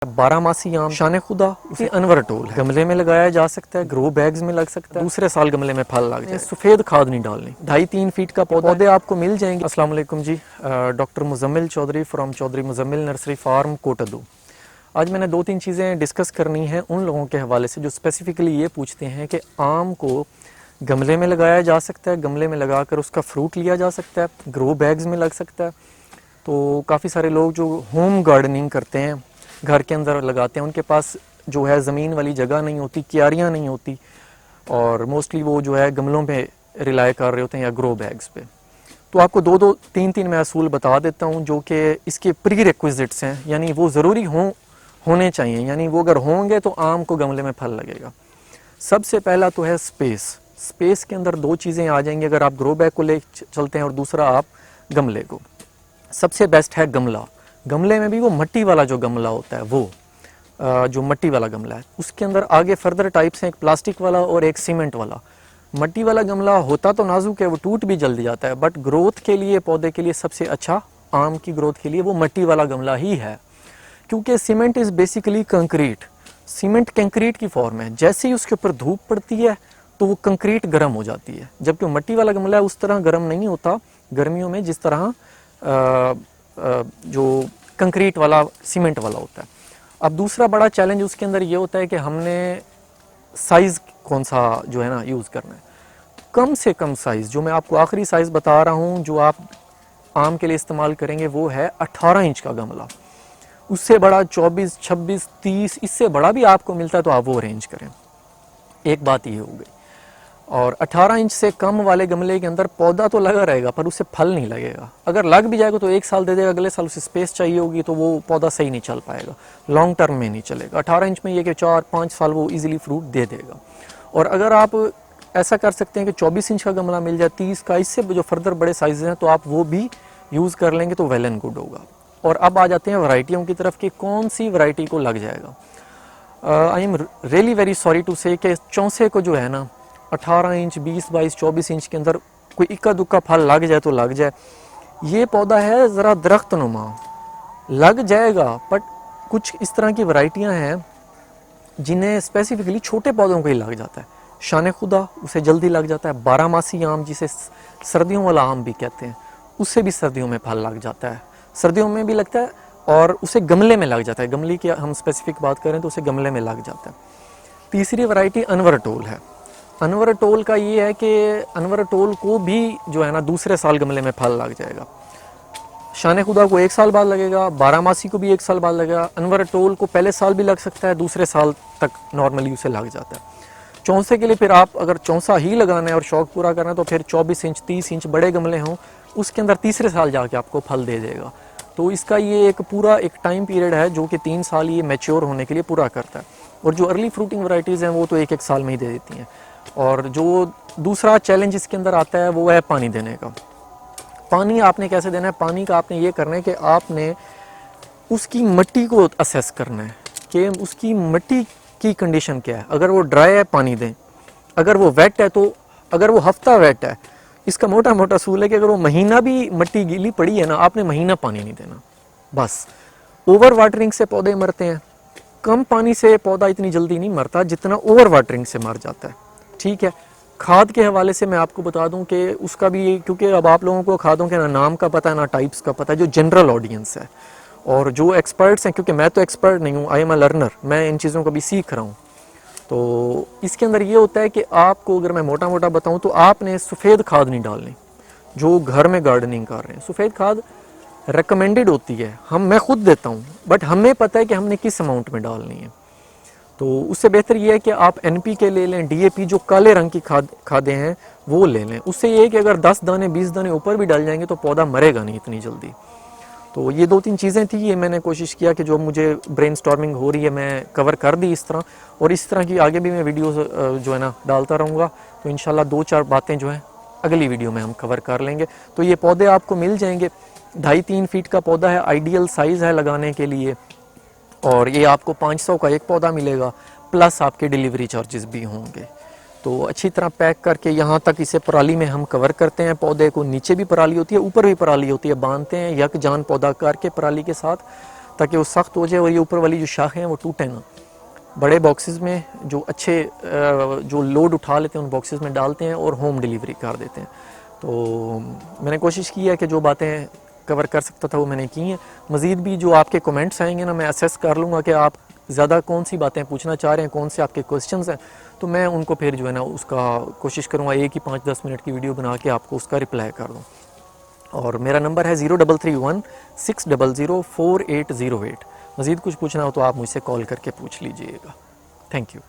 बारहमासी आम शान खुदा उसे अनवर टोल है। गमले में लगाया जा सकता है, ग्रो बैग्स में लग सकता है, दूसरे साल गमले में फल लग जाए। सफ़ेद खाद नहीं डालनी। 2.5-3 फीट का पौधे आपको मिल जाएंगे। अस्सलाम वालेकुम जी, doctor Muzammil Chaudhary from Chaudhary Muzammil nursery farm Kotaddu. आज मैंने 2-3 चीज़ें डिस्कस करनी है उन लोगों के हवाले से जो स्पेसिफिकली ये पूछते हैं कि आम को गमले में लगाया जा सकता है, गमले में लगा कर उसका फ्रूट लिया जा सकता है, ग्रो बैग्स में लग सकता है। तो काफ़ी सारे लोग जो होम गार्डनिंग करते हैं, घर के अंदर लगाते हैं, उनके पास जो है ज़मीन वाली जगह नहीं होती, क्यारियाँ नहीं होती, और मोस्टली वो जो है गमलों पे रिलाय कर रहे होते हैं या ग्रो बैग्स पे। तो आपको 2-2, 3-3 मैं असूल बता देता हूँ जो कि इसके प्री रिक्विजिट्स हैं, यानी वो ज़रूरी होने चाहिए, यानी वो अगर होंगे तो आम को गमले में फल लगेगा। सबसे पहला तो है स्पेस। स्पेस के अंदर 2 चीज़ें आ जाएंगी अगर आप ग्रो बैग को ले चलते हैं और दूसरा आप गमले को। सबसे बेस्ट है गमला। गमले में भी वो मिट्टी वाला जो गमला होता है, वो जो मिट्टी वाला गमला है, उसके अंदर आगे फर्दर टाइप्स हैं, एक प्लास्टिक वाला और एक सीमेंट वाला। मिट्टी वाला गमला होता तो नाजुक है, वो टूट भी जल्दी जाता है, बट ग्रोथ के लिए, पौधे के लिए सबसे अच्छा, आम की ग्रोथ के लिए वो मिट्टी वाला गमला ही है। क्योंकि cement is basically concrete. Cement concrete की फॉर्म है, जैसे ही उसके ऊपर धूप पड़ती है तो वो कंक्रीट गर्म हो जाती है, जबकि मिट्टी वाला गमला है उस तरह गर्म नहीं होता गर्मियों में जिस तरह जो कंक्रीट वाला, सीमेंट वाला होता है। अब दूसरा बड़ा चैलेंज उसके अंदर ये होता है कि हमने साइज़ कौन सा जो है ना यूज़ करना है। कम से कम साइज़, जो मैं आपको आखिरी साइज़ बता रहा हूँ जो आप आम के लिए इस्तेमाल करेंगे, वो है 18 इंच का गमला। उससे बड़ा 24, 26, 30, इससे बड़ा भी आपको मिलता है तो आप वो अरेंज करें। एक बात ये हो गई। और 18 इंच से कम वाले गमले के अंदर पौधा तो लगा रहेगा पर उससे फल नहीं लगेगा। अगर लग भी जाएगा तो 1 साल दे देगा, अगले साल उसे स्पेस चाहिए होगी तो वो पौधा सही नहीं चल पाएगा, लॉन्ग टर्म में नहीं चलेगा। 18 इंच में ये कि 4-5 साल वो इजीली फ्रूट दे देगा। और अगर आप ऐसा कर सकते हैं कि 24 इंच का गमला मिल जाए, 30 का, इससे जो फर्दर बड़े साइज हैं तो आप वो भी यूज़ कर लेंगे तो वेल एंड गुड होगा। और अब आ जाते हैं वैरायटियों की तरफ कि कौन सी वैरायटी को लग जाएगा। I am really very sorry to say कि चौंसे को जो है ना 18 इंच, 20, 22, 24 इंच के अंदर कोई इक्का दुक्का फल लग जाए तो लग जाए। ये पौधा है ज़रा दरख्त नुमा, लग जाएगा, बट कुछ इस तरह की वैरायटियां हैं जिन्हें स्पेसिफिकली छोटे पौधों को ही लग जाता है। शान खुदा उसे जल्दी लग जाता है। बारहमासी आम, जिसे सर्दियों वाला आम भी कहते हैं, उससे भी सर्दियों में फल लग जाता है, सर्दियों में भी लगता है, और उसे गमले में लग जाता है। गमले की हम स्पेसिफिक बात करें तो उसे गमले में लग जाता है। तीसरी वैरायटी अनवर टोल है। अनवर टोल का ये है कि अनवर टोल को भी जो है ना दूसरे साल गमले में फल लग जाएगा। शान खुदा को 1 साल बाद लगेगा, बारहमासी को भी 1 साल बाद लगेगा। अनवर टोल को पहले साल भी लग सकता है, दूसरे साल तक नॉर्मली उसे लग जाता है। चौंसे के लिए फिर आप अगर चौंसा ही लगाना है और शौक पूरा करना है तो फिर 24 इंच, 30 इंच बड़े गमले हों, उसके अंदर तीसरे साल जाके आपको फल दे देगा। तो इसका ये एक पूरा एक टाइम पीरियड है जो कि 3 साल ये मैच्योर होने के लिए पूरा करता है। और जो अर्ली फ्रूटिंग वैरायटीज़ हैं वो तो 1-1 साल में ही दे देती हैं। और जो दूसरा चैलेंज इसके अंदर आता है वो है पानी देने का। पानी आपने कैसे देना है? पानी का आपने ये करना है कि आपने उसकी मिट्टी को असेस करना है कि उसकी मिट्टी की कंडीशन क्या है। अगर वो ड्राई है पानी दें, अगर वो वेट है तो, अगर वो हफ्ता वेट है, इसका मोटा मोटा असूल है कि अगर वो महीना भी मिट्टी गीली पड़ी है ना, आपने महीना पानी नहीं देना। बस ओवर वाटरिंग से पौधे मरते हैं, कम पानी से पौधा इतनी जल्दी नहीं मरता जितना ओवर वाटरिंग से मर जाता है। ठीक है। खाद के हवाले से मैं आपको बता दूं कि उसका भी, क्योंकि अब आप लोगों को खादों के ना नाम का पता है ना टाइप्स का पता है, जो जनरल ऑडियंस है और जो एक्सपर्ट्स हैं, क्योंकि मैं तो एक्सपर्ट नहीं हूँ, आई एम अ लर्नर, मैं इन चीज़ों को भी सीख रहा हूँ। तो इसके अंदर ये होता है कि आपको अगर मैं मोटा मोटा बताऊँ तो आपने सफ़ेद खाद नहीं डालनी। जो घर में गार्डनिंग कर रहे हैं, सफ़ेद खाद रिकमेंडेड होती है, मैं खुद देता हूँ, बट हमें पता है कि हमने किस अमाउंट में डालनी है। तो उससे बेहतर ये है कि आप NPK ले लें, DAP जो काले रंग की खादें हैं वो ले लें। उससे ये है कि अगर 10 दाने 20 दाने ऊपर भी डाल जाएंगे तो पौधा मरेगा नहीं इतनी जल्दी। तो ये 2-3 चीज़ें थी, ये मैंने कोशिश किया कि जो मुझे ब्रेनस्टॉर्मिंग हो रही है मैं कवर कर दी इस तरह, और इस तरह की आगे भी मैं वीडियोस जो है ना डालता रहूँगा। तो इंशाल्लाह 2-4 बातें जो हैं अगली वीडियो में हम कवर कर लेंगे। तो ये पौधे आपको मिल जाएंगे। 2.5-3 फीट का पौधा है, आइडियल साइज़ है लगाने के लिए, और ये आपको 500 का एक पौधा मिलेगा, प्लस आपके डिलीवरी चार्जेस भी होंगे। तो अच्छी तरह पैक करके यहाँ तक इसे पराली में हम कवर करते हैं। पौधे को नीचे भी पराली होती है, ऊपर भी पराली होती है, बांधते हैं, यक जान पौधा करके पराली के साथ, ताकि वो सख्त हो जाए और ये ऊपर वाली जो शाखें हैं वो टूटे ना। बड़े बॉक्सेस में जो अच्छे जो लोड उठा लेते हैं उन बॉक्सेस में डालते हैं और होम डिलीवरी कर देते हैं। तो मैंने कोशिश की है कि जो बातें कवर कर सकता था वो मैंने की हैं। मज़ीद भी जो आपके कमेंट्स आएंगे ना, मैं असेस कर लूँगा कि आप ज़्यादा कौन सी बातें पूछना चाह रहे हैं, कौन से आपके क्वेश्चंस हैं, तो मैं उनको फिर जो है ना उसका कोशिश करूँगा एक ही 5-10 मिनट की वीडियो बना के आपको उसका रिप्लाई कर दूँ। और मेरा नंबर है 0331 600 4808। मज़ीद कुछ पूछना हो तो आप मुझसे कॉल करके पूछ लीजिएगा। Thank you.